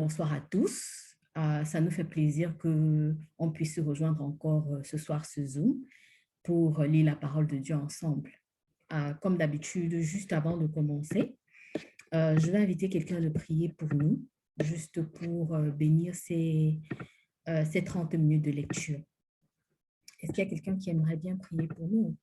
Bonsoir à tous. Ça nous fait plaisir qu'on puisse se rejoindre encore ce soir ce Zoom pour lire la parole de Dieu ensemble. Comme d'habitude, juste avant de commencer, je vais inviter quelqu'un de prier pour nous, juste pour bénir ces 30 minutes de lecture. Est-ce qu'il y a quelqu'un qui aimerait bien prier pour nous?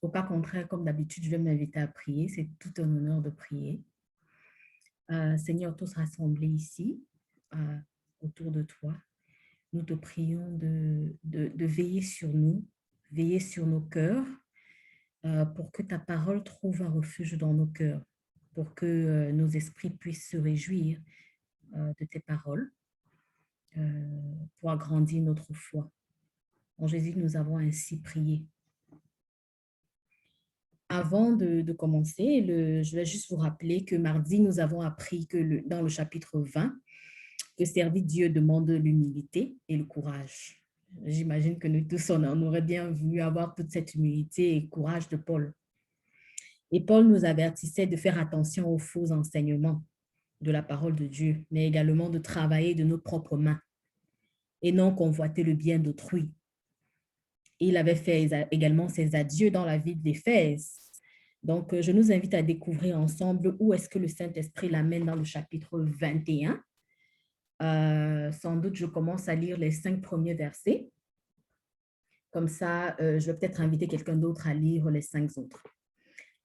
Au cas contraire, comme d'habitude, je vais m'inviter à prier. C'est tout un honneur de prier. Seigneur, tous rassemblés ici, autour de toi, nous te prions de veiller sur nous, veiller sur nos cœurs, pour que ta parole trouve un refuge dans nos cœurs, pour que nos esprits puissent se réjouir de tes paroles, pour agrandir notre foi. En Jésus, nous avons ainsi prié. Avant de commencer, je vais juste vous rappeler que mardi, nous avons appris que dans le chapitre 20, que servir Dieu demande l'humilité et le courage. J'imagine que nous tous, on aurait bien voulu avoir toute cette humilité et courage de Paul. Et Paul nous avertissait de faire attention aux faux enseignements de la parole de Dieu, mais également de travailler de nos propres mains et non convoiter le bien d'autrui. Il avait fait également ses adieux dans la ville d'Éphèse. Donc, je nous invite à découvrir ensemble où est-ce que le Saint-Esprit l'amène dans le chapitre 21. Sans doute, je commence à lire les 5 premiers versets. Comme ça, je vais peut-être inviter quelqu'un d'autre à lire les 5 autres.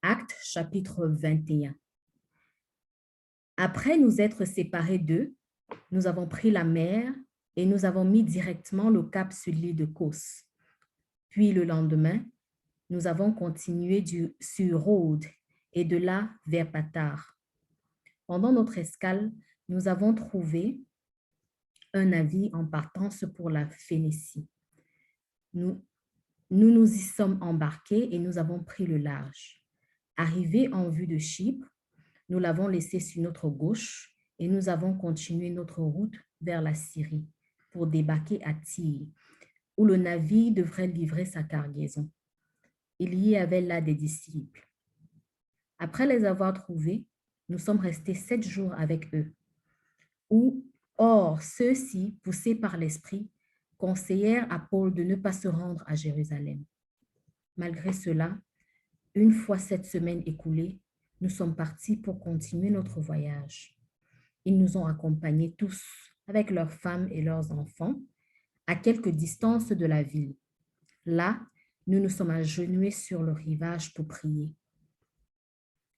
Actes, chapitre 21. Après nous être séparés d'eux, nous avons pris la mer et nous avons mis directement le cap sur l'île de Kos. Puis le lendemain, nous avons continué sur Rhodes et de là vers Patar. Pendant notre escale, nous avons trouvé un navire en partance pour la Phénicie. Nous nous y sommes embarqués et nous avons pris le large. Arrivés en vue de Chypre, nous l'avons laissé sur notre gauche et nous avons continué notre route vers la Syrie pour débarquer à Tyr, où le navire devrait livrer sa cargaison. Il y avait là des disciples. Après les avoir trouvés, nous sommes restés 7 jours avec eux. Or, ceux-ci, poussés par l'Esprit, conseillèrent à Paul de ne pas se rendre à Jérusalem. Malgré cela, une fois cette semaine écoulée, nous sommes partis pour continuer notre voyage. Ils nous ont accompagnés tous, avec leurs femmes et leurs enfants, à quelque distance de la ville. Là, nous nous sommes agenouillés sur le rivage pour prier.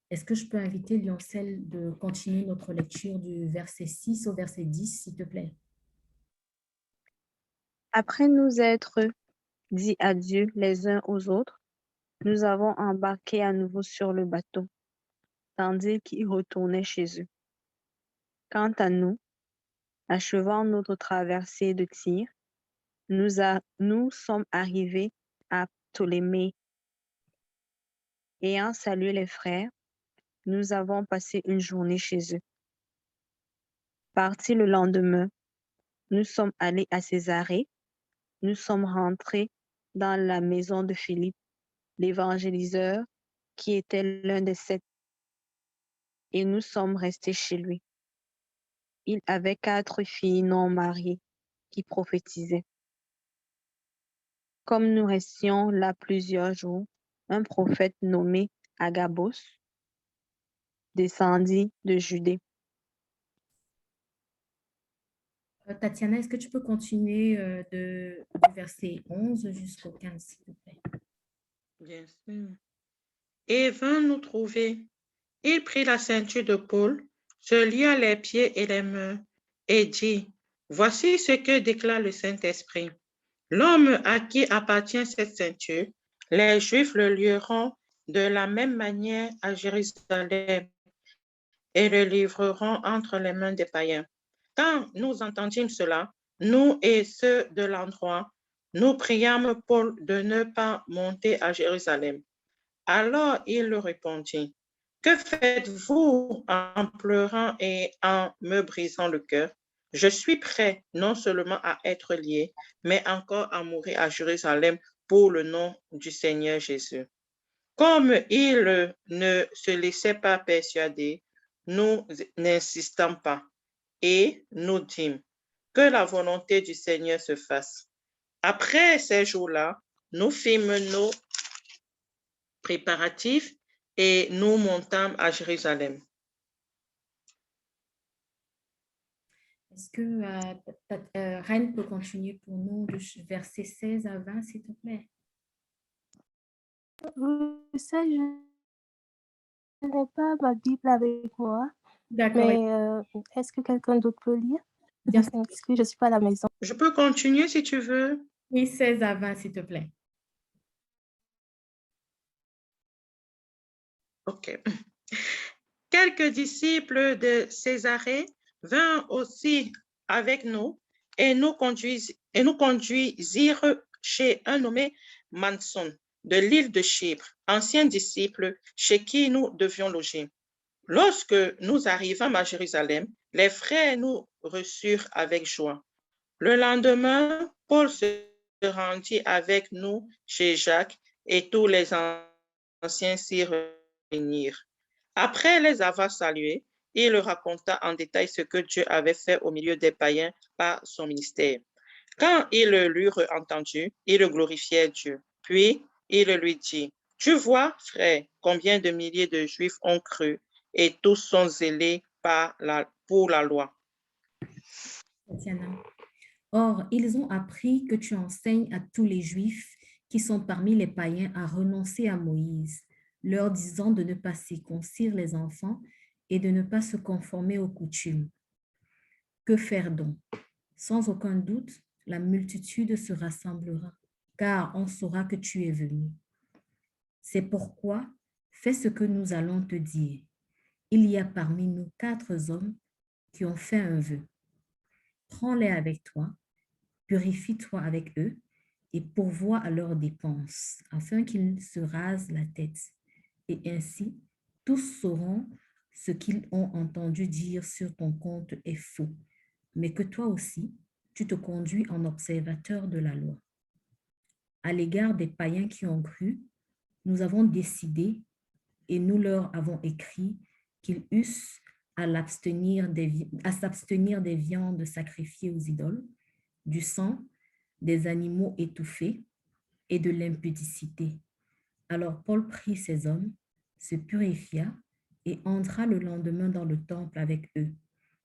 Est-ce que je peux inviter Lioncel de continuer notre lecture du verset 6 au verset 10, s'il te plaît? Après nous être dit adieu les uns aux autres, nous avons embarqué à nouveau sur le bateau, tandis qu'ils retournaient chez eux. Quant à nous, achevant notre traversée de Tyr, nous sommes arrivés à Ptolémée. Ayant salué les frères, nous avons passé une journée chez eux. Partis le lendemain, nous sommes allés à Césarée. Nous sommes rentrés dans la maison de Philippe, l'évangéliseur, qui était l'un des 7, et nous sommes restés chez lui. Il avait 4 filles non mariées qui prophétisaient. Comme nous restions là plusieurs jours, un prophète nommé Agabos descendit de Judée. Tatiana, est-ce que tu peux continuer du verset 11 jusqu'au 15, s'il te plaît? Bien sûr. Et vint nous trouver. Il prit la ceinture de Paul, se lia les pieds et les mains, et dit, voici ce que déclare le Saint-Esprit. L'homme à qui appartient cette ceinture, les Juifs le lieront de la même manière à Jérusalem et le livreront entre les mains des païens. Quand nous entendîmes cela, nous et ceux de l'endroit, nous priâmes Paul de ne pas monter à Jérusalem. Alors il leur répondit, que faites-vous en pleurant et en me brisant le cœur? Je suis prêt non seulement à être lié, mais encore à mourir à Jérusalem pour le nom du Seigneur Jésus. Comme il ne se laissait pas persuader, nous n'insistons pas et nous dîmes que la volonté du Seigneur se fasse. Après ces jours-là, nous fîmes nos préparatifs et nous montâmes à Jérusalem. Est-ce que Reine peut continuer pour nous de verset 16 à 20, s'il te plaît? Ça, je n'ai pas ma Bible avec moi, D'accord. mais est-ce que quelqu'un d'autre peut lire? Bien sûr. Parce que je ne suis pas à la maison. Je peux continuer si tu veux. Oui, 16 à 20, s'il te plaît. OK. Quelques disciples de Césarée vinrent aussi avec nous et nous conduisirent chez un nommé Manson de l'île de Chypre, ancien disciple chez qui nous devions loger. Lorsque nous arrivâmes à Jérusalem, les frères nous reçurent avec joie. Le lendemain, Paul se rendit avec nous chez Jacques et tous les anciens s'y réunirent. Après les avoir salués, il leur raconta en détail ce que Dieu avait fait au milieu des païens par son ministère. Quand ils l'eurent entendu, ils glorifièrent Dieu. Puis il lui dit, « Tu vois, frère, combien de milliers de Juifs ont cru et tous sont zélés pour la loi. » Tatiana. Or, ils ont appris que tu enseignes à tous les Juifs qui sont parmi les païens à renoncer à Moïse, leur disant de ne pas circoncire les enfants et de ne pas se conformer aux coutumes. Que faire donc? Sans aucun doute, la multitude se rassemblera, car on saura que tu es venu. C'est pourquoi, fais ce que nous allons te dire. Il y a parmi nous 4 hommes qui ont fait un vœu. Prends-les avec toi, purifie-toi avec eux et pourvois à leurs dépenses, afin qu'ils se rasent la tête. Et ainsi, tous sauront ce qu'ils ont entendu dire sur ton compte est faux, mais que toi aussi, tu te conduis en observateur de la loi. À l'égard des païens qui ont cru, nous avons décidé et nous leur avons écrit qu'ils eussent à s'abstenir des viandes sacrifiées aux idoles, du sang, des animaux étouffés et de l'impudicité. Alors Paul prit ces hommes, se purifia et entra le lendemain dans le temple avec eux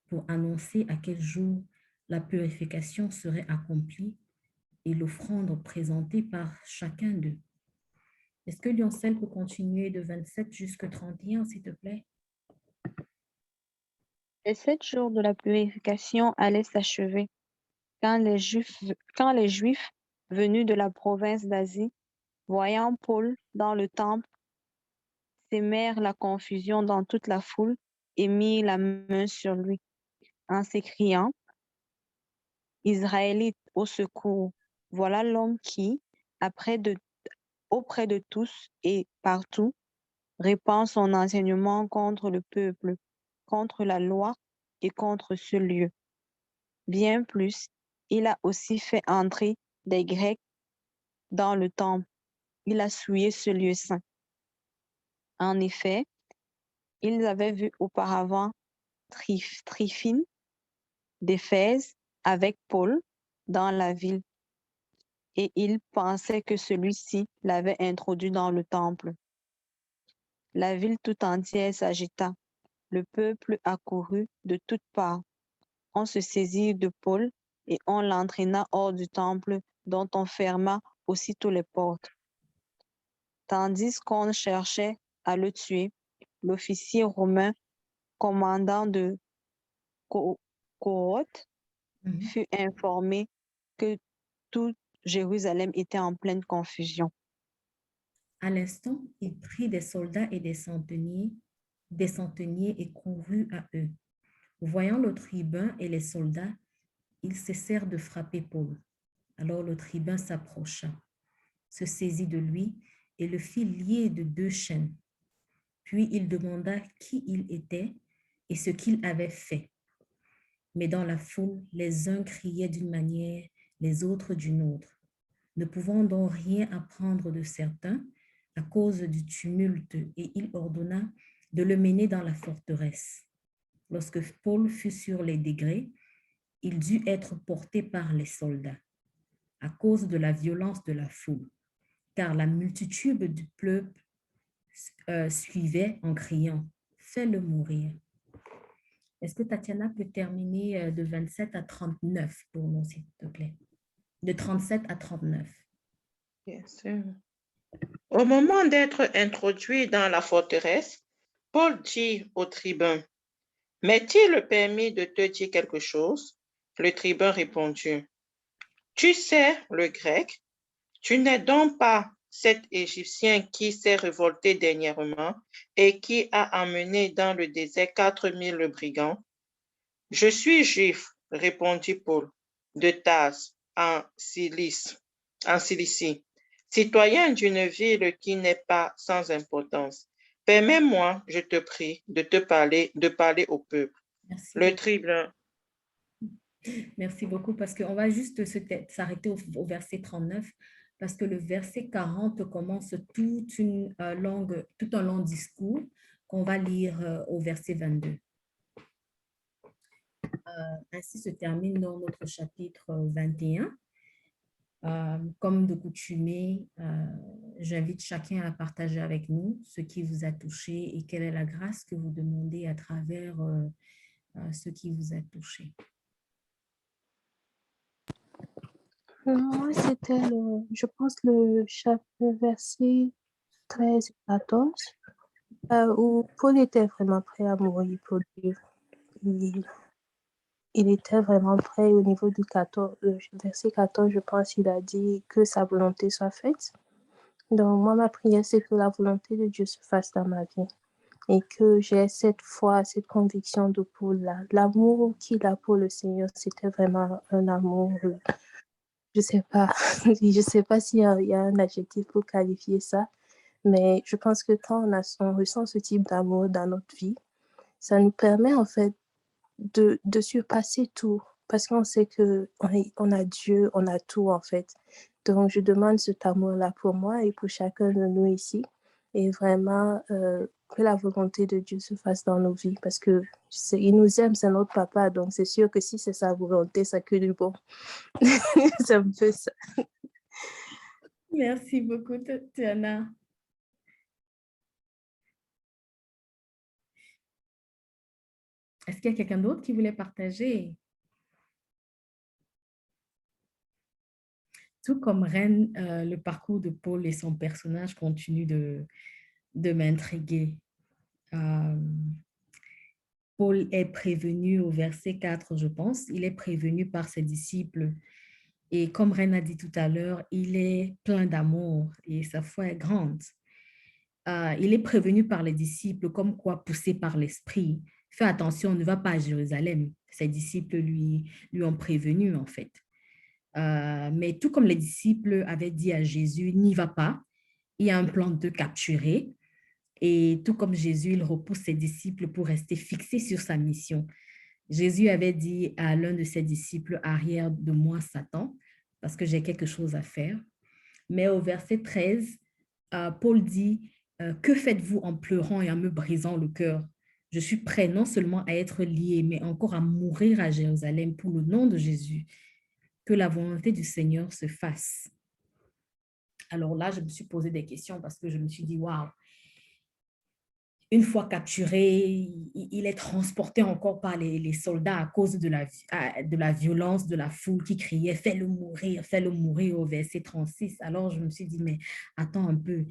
pour annoncer à quel jour la purification serait accomplie et l'offrande présentée par chacun d'eux. Est-ce que Lioncel peut continuer de 27 jusqu'à 31, s'il te plaît? Les 7 jours de la purification allaient s'achever quand les Juifs venus de la province d'Asie, voyant Paul dans le temple, s'émèrent la confusion dans toute la foule et mirent la main sur lui, en s'écriant, « Israélites, au secours! Voilà l'homme qui, auprès de tous et partout, répand son enseignement contre le peuple, contre la loi et contre ce lieu. Bien plus, il a aussi fait entrer des Grecs dans le temple. Il a souillé ce lieu saint. » En effet, ils avaient vu auparavant Tryphine d'Éphèse avec Paul dans la ville, et ils pensaient que celui-ci l'avait introduit dans le temple. La ville tout entière s'agita. Le peuple accourut de toutes parts. On se saisit de Paul et on l'entraîna hors du temple, dont on ferma aussitôt les portes. Tandis qu'on cherchait à le tuer, l'officier romain commandant de cohorte fut informé que tout Jérusalem était en pleine confusion. À l'instant, il prit des soldats et des centeniers et courut à eux. Voyant le tribun et les soldats, ils cessèrent de frapper Paul. Alors le tribun s'approcha, se saisit de lui et le fit lier de 2 chaînes. Puis il demanda qui il était et ce qu'il avait fait. Mais dans la foule, les uns criaient d'une manière, les autres d'une autre. Ne pouvant donc rien apprendre de certains, à cause du tumulte et il ordonna de le mener dans la forteresse. Lorsque Paul fut sur les degrés, il dut être porté par les soldats à cause de la violence de la foule, car la multitude du peuple suivait en criant « Fais-le mourir ». Est-ce que Tatiana peut terminer de 27 à 39 pour nous, s'il te plaît? De 37 à 39. Bien sûr. Au moment d'être introduit dans la forteresse, Paul dit au tribun, « M'est-il permis de te dire quelque chose? » Le tribun répondit, « Tu sais le grec? Tu n'es donc pas cet Égyptien qui s'est révolté dernièrement et qui a amené dans le désert 4000 brigands? » « Je suis juif, répondit Paul, de Tars, en Cilicie, citoyen d'une ville qui n'est pas sans importance. Permets-moi, je te prie, de parler au peuple. Merci Le beaucoup. tribun. Merci beaucoup parce qu'on va juste s'arrêter au verset 39 parce que le verset 40 commence tout un long discours qu'on va lire au verset 22. Ainsi se termine dans notre chapitre 21. Comme de coutume, j'invite chacun à partager avec nous ce qui vous a touché et quelle est la grâce que vous demandez à travers ce qui vous a touché. Moi, c'était, je pense, le verset 13 et 14, où Paul était vraiment prêt à mourir pour Dieu. Il était vraiment prêt au niveau du 14, verset 14, je pense, il a dit que sa volonté soit faite. Donc, moi, ma prière, c'est que la volonté de Dieu se fasse dans ma vie et que j'ai cette foi, cette conviction de Paul-là. L'amour qu'il a pour le Seigneur, c'était vraiment un amour, je sais pas, je sais pas s'il y a un adjectif pour qualifier ça, mais je pense que quand on ressent ce type d'amour dans notre vie, ça nous permet en fait de surpasser tout, parce qu'on sait qu'on a Dieu, on a tout en fait. Donc, je demande cet amour-là pour moi et pour chacun de nous ici, et vraiment que la volonté de Dieu se fasse dans nos vies, parce que il nous aime, c'est notre papa, donc c'est sûr que si c'est sa volonté, ça que du bon. C'est un peu ça. Merci beaucoup, Tatiana. Est-ce qu'il y a quelqu'un d'autre qui voulait partager? Tout comme Reine, le parcours de Paul et son personnage continue de m'intriguer. Paul est prévenu au verset 4, je pense. Il est prévenu par ses disciples. Et comme Reine a dit tout à l'heure, il est plein d'amour et sa foi est grande. Il est prévenu par les disciples comme quoi, poussé par l'esprit, fais attention, ne va pas à Jérusalem. Ses disciples lui ont prévenu en fait. Mais tout comme les disciples avaient dit à Jésus, n'y va pas, il y a un plan de te capturer. Et tout comme Jésus, il repousse ses disciples pour rester fixés sur sa mission. Jésus avait dit à l'un de ses disciples, arrière de moi, Satan, parce que j'ai quelque chose à faire. Mais au verset 13, Paul dit, que faites-vous en pleurant et en me brisant le cœur? Je suis prêt non seulement à être lié, mais encore à mourir à Jérusalem pour le nom de Jésus. Que la volonté du Seigneur se fasse. Alors là, je me suis posé des questions parce que je me suis dit, waouh, une fois capturé, il est transporté encore par les soldats à cause de la violence de la foule qui criait « Fais-le mourir » au verset 36. Alors, je me suis dit, mais attends un peu,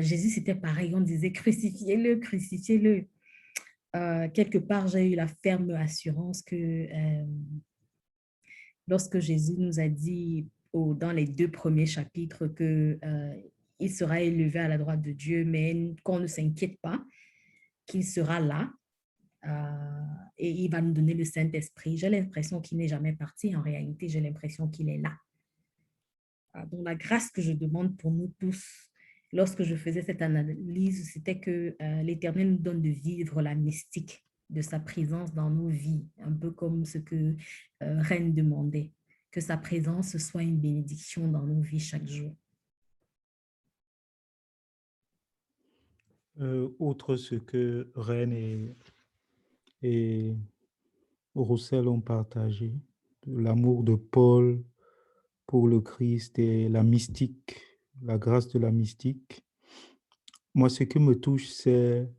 Jésus, c'était pareil, on disait « Crucifiez-le, crucifiez-le ». Quelque part, j'ai eu la ferme assurance que lorsque Jésus nous a dit dans les 2 premiers chapitres qu'il sera élevé à la droite de Dieu, mais qu'on ne s'inquiète pas, qu'il sera là et il va nous donner le Saint-Esprit. J'ai l'impression qu'il n'est jamais parti. En réalité, j'ai l'impression qu'il est là. Donc, la grâce que je demande pour nous tous, lorsque je faisais cette analyse, c'était que l'Éternel nous donne de vivre la mystique de sa présence dans nos vies, un peu comme ce que Reine demandait, que sa présence soit une bénédiction dans nos vies chaque jour. Outre ce que Reine et Roussel ont partagé, l'amour de Paul pour le Christ et la mystique, la grâce de la mystique, moi, ce qui me touche, c'est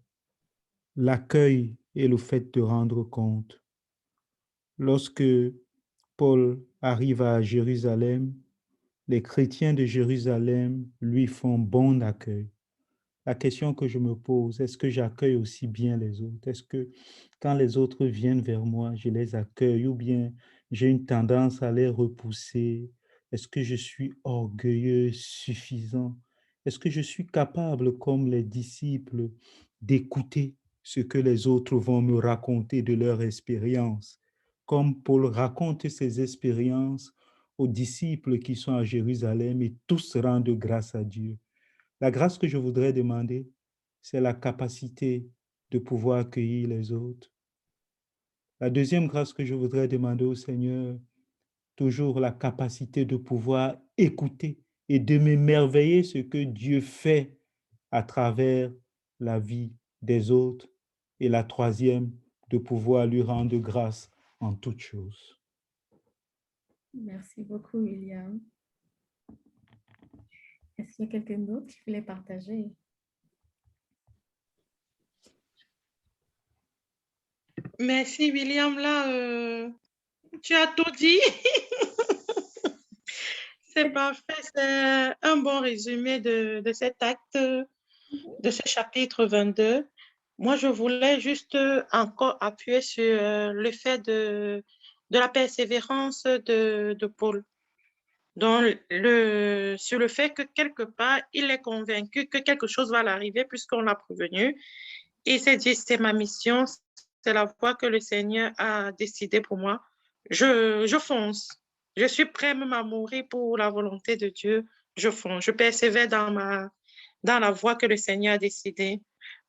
l'accueil et le fait de rendre compte. Lorsque Paul arrive à Jérusalem, les chrétiens de Jérusalem lui font bon accueil. La question que je me pose, est-ce que j'accueille aussi bien les autres? Est-ce que quand les autres viennent vers moi, je les accueille ou bien j'ai une tendance à les repousser? Est-ce que je suis orgueilleux, suffisant? Est-ce que je suis capable, comme les disciples, d'écouter ce que les autres vont me raconter de leur expérience? Comme Paul raconte ses expériences aux disciples qui sont à Jérusalem et tous rendent grâce à Dieu. La grâce que je voudrais demander, c'est la capacité de pouvoir accueillir les autres. La deuxième grâce que je voudrais demander au Seigneur, toujours la capacité de pouvoir écouter et de m'émerveiller ce que Dieu fait à travers la vie des autres. Et la troisième, de pouvoir lui rendre grâce en toutes choses. Merci beaucoup, William. Est-ce qu'il y a quelqu'un d'autre qui voulait partager? Merci, William. Là, tu as tout dit. C'est parfait. C'est un bon résumé de cet acte, de ce chapitre 22. Moi, je voulais juste encore appuyer sur le fait de la persévérance de Paul. Donc, sur le fait que quelque part, il est convaincu que quelque chose va l'arriver puisqu'on l'a prévenu. Il s'est dit, c'est ma mission, c'est la voie que le Seigneur a décidée pour moi. Je fonce. Je suis prêt même à mourir pour la volonté de Dieu. Je fonce. Je persévère dans la voie que le Seigneur a décidée.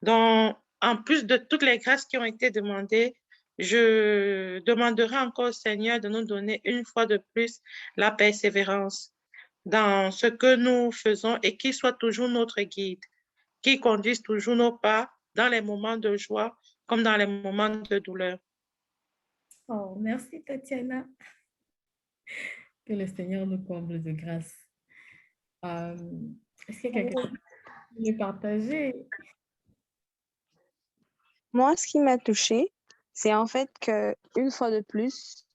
Donc, en plus de toutes les grâces qui ont été demandées, je demanderai encore au Seigneur de nous donner une fois de plus la persévérance dans ce que nous faisons et qu'il soit toujours notre guide, qu'il conduise toujours nos pas dans les moments de joie comme dans les moments de douleur. Oh, merci, Tatiana. Que le Seigneur nous comble de grâce. Est-ce qu'il y a quelqu'un qui veut partager? Moi, ce qui m'a touchée, c'est en fait que une fois de plus,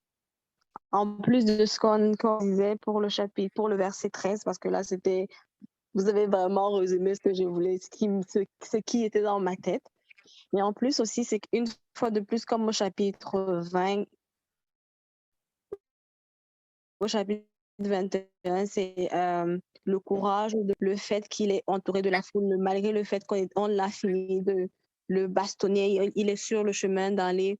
en plus de ce qu'on disait pour le chapitre, pour le verset 13, parce que là, c'était, vous avez vraiment résumé ce que je voulais, ce qui était dans ma tête. Mais en plus aussi, c'est qu'une fois de plus, comme au chapitre 20, au chapitre 21, c'est le courage, le fait qu'il est entouré de la foule, malgré le fait qu'on l'a fini de le bastonner, il est sur le chemin d'aller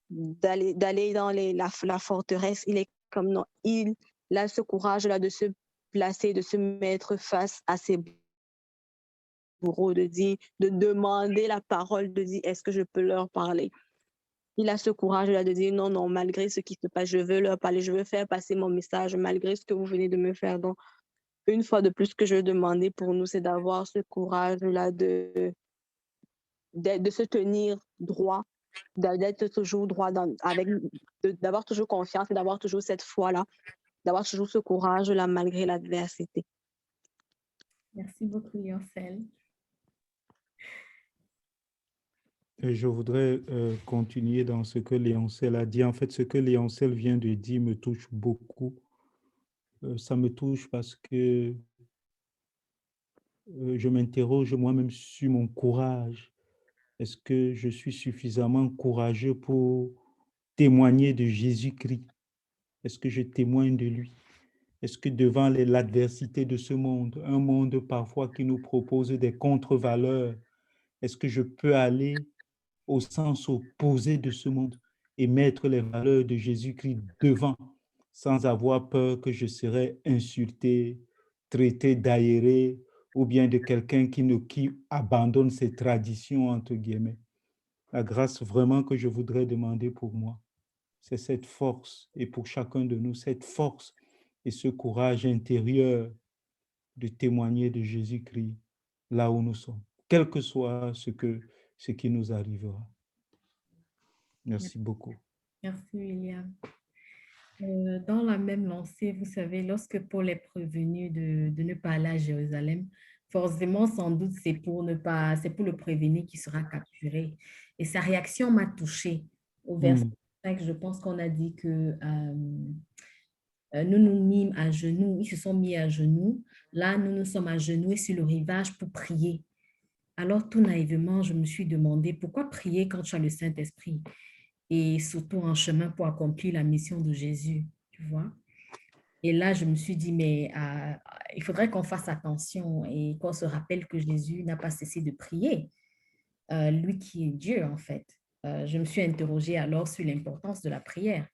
d'aller dans la forteresse. Il est comme non, il a ce courage-là de se placer, de se mettre face à ses bourreaux, de demander la parole, de dire est-ce que je peux leur parler. Il a ce courage-là de dire non, non, malgré ce qui se passe, je veux leur parler, je veux faire passer mon message, malgré ce que vous venez de me faire. Donc, une fois de plus, ce que je veux demander pour nous, c'est d'avoir ce courage-là de se tenir droit, d'être toujours droit, d'avoir toujours confiance et d'avoir toujours cette foi-là, d'avoir toujours ce courage-là malgré l'adversité. Merci beaucoup, Yoncel. Et je voudrais continuer dans ce que Léoncel a dit. En fait, ce que Léoncel vient de dire me touche beaucoup. Ça me touche parce que je m'interroge moi-même sur mon courage. Est-ce que je suis suffisamment courageux pour témoigner de Jésus-Christ? Est-ce que je témoigne de lui? Est-ce que devant l'adversité de ce monde, un monde parfois qui nous propose des contre-valeurs, est-ce que je peux aller au sens opposé de ce monde et mettre les valeurs de Jésus-Christ devant, sans avoir peur que je serai insulté, traité d'aéré, ou bien de quelqu'un qui abandonne ses traditions, entre guillemets. La grâce vraiment que je voudrais demander pour moi, c'est cette force, et pour chacun de nous, cette force et ce courage intérieur de témoigner de Jésus-Christ là où nous sommes. quel que soit ce qui nous arrivera. Merci beaucoup. Merci, William. Dans la même lancée, vous savez, lorsque Paul est prévenu de ne pas aller à Jérusalem, forcément, sans doute, c'est pour le prévenir qu'il sera capturé. Et sa réaction m'a touchée. Au verset 5, je pense qu'on a dit que nous nous mîmes à genoux, ils se sont mis à genoux. Là, nous nous sommes agenouillés sur le rivage pour prier. Alors, tout naïvement, je me suis demandé pourquoi prier quand tu as le Saint-Esprit et surtout en chemin pour accomplir la mission de Jésus, tu vois. Et là, je me suis dit, mais il faudrait qu'on fasse attention et qu'on se rappelle que Jésus n'a pas cessé de prier, lui qui est Dieu, en fait. Je me suis interrogée alors sur l'importance de la prière.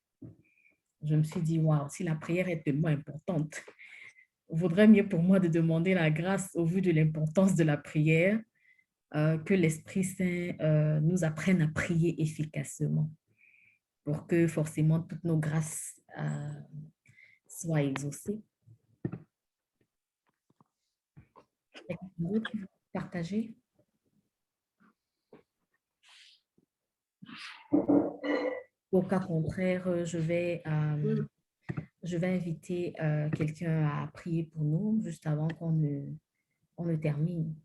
Je me suis dit, waouh, si la prière est tellement importante, il vaudrait mieux pour moi de demander la grâce au vu de l'importance de la prière, que l'Esprit Saint nous apprenne à prier efficacement pour que forcément toutes nos grâces soient exaucées. Quelqu'un d'autre qui veut partager? Au cas contraire, je vais inviter quelqu'un à prier pour nous juste avant qu'on ne termine.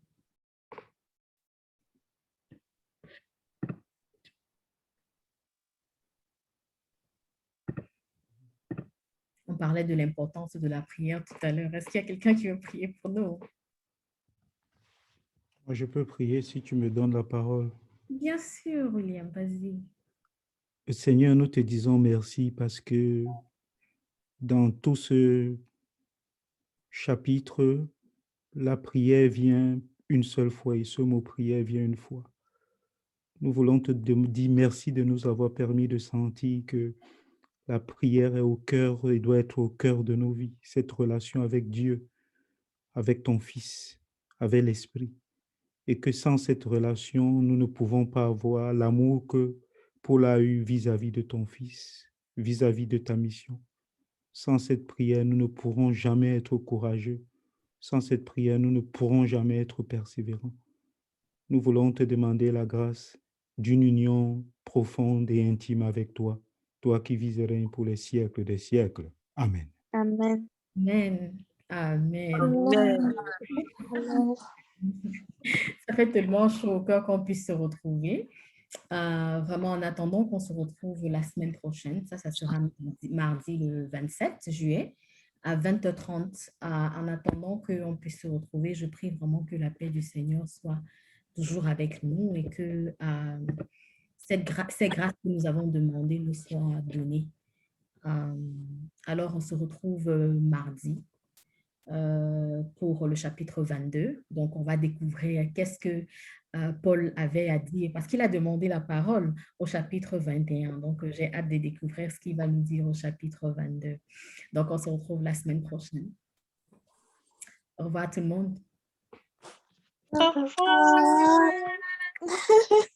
On parlait de l'importance de la prière tout à l'heure. Est-ce qu'il y a quelqu'un qui veut prier pour nous? Moi, je peux prier si tu me donnes la parole. Bien sûr, William, vas-y. Seigneur, nous te disons merci parce que dans tout ce chapitre, la prière vient une seule fois et ce mot prière vient une fois. Nous voulons te dire merci de nous avoir permis de sentir que la prière est au cœur et doit être au cœur de nos vies, cette relation avec Dieu, avec ton Fils, avec l'Esprit. Et que sans cette relation, nous ne pouvons pas avoir l'amour que Paul a eu vis-à-vis de ton Fils, vis-à-vis de ta mission. Sans cette prière, nous ne pourrons jamais être courageux. Sans cette prière, nous ne pourrons jamais être persévérants. Nous voulons te demander la grâce d'une union profonde et intime avec toi, toi qui vis et règnes pour les siècles des siècles. Amen. Amen. Amen. Amen. Amen. Ça fait tellement chaud au cœur qu'on puisse se retrouver. Vraiment, en attendant qu'on se retrouve la semaine prochaine, ça sera mardi le 27 juillet à 20h30. En attendant qu'on puisse se retrouver, je prie vraiment que la paix du Seigneur soit toujours avec nous et que ces grâces que nous avons demandées nous soient données. Alors, on se retrouve mardi pour le chapitre 22. Donc, on va découvrir qu'est-ce que Paul avait à dire parce qu'il a demandé la parole au chapitre 21. Donc, j'ai hâte de découvrir ce qu'il va nous dire au chapitre 22. Donc, on se retrouve la semaine prochaine. Au revoir tout le monde. Au revoir.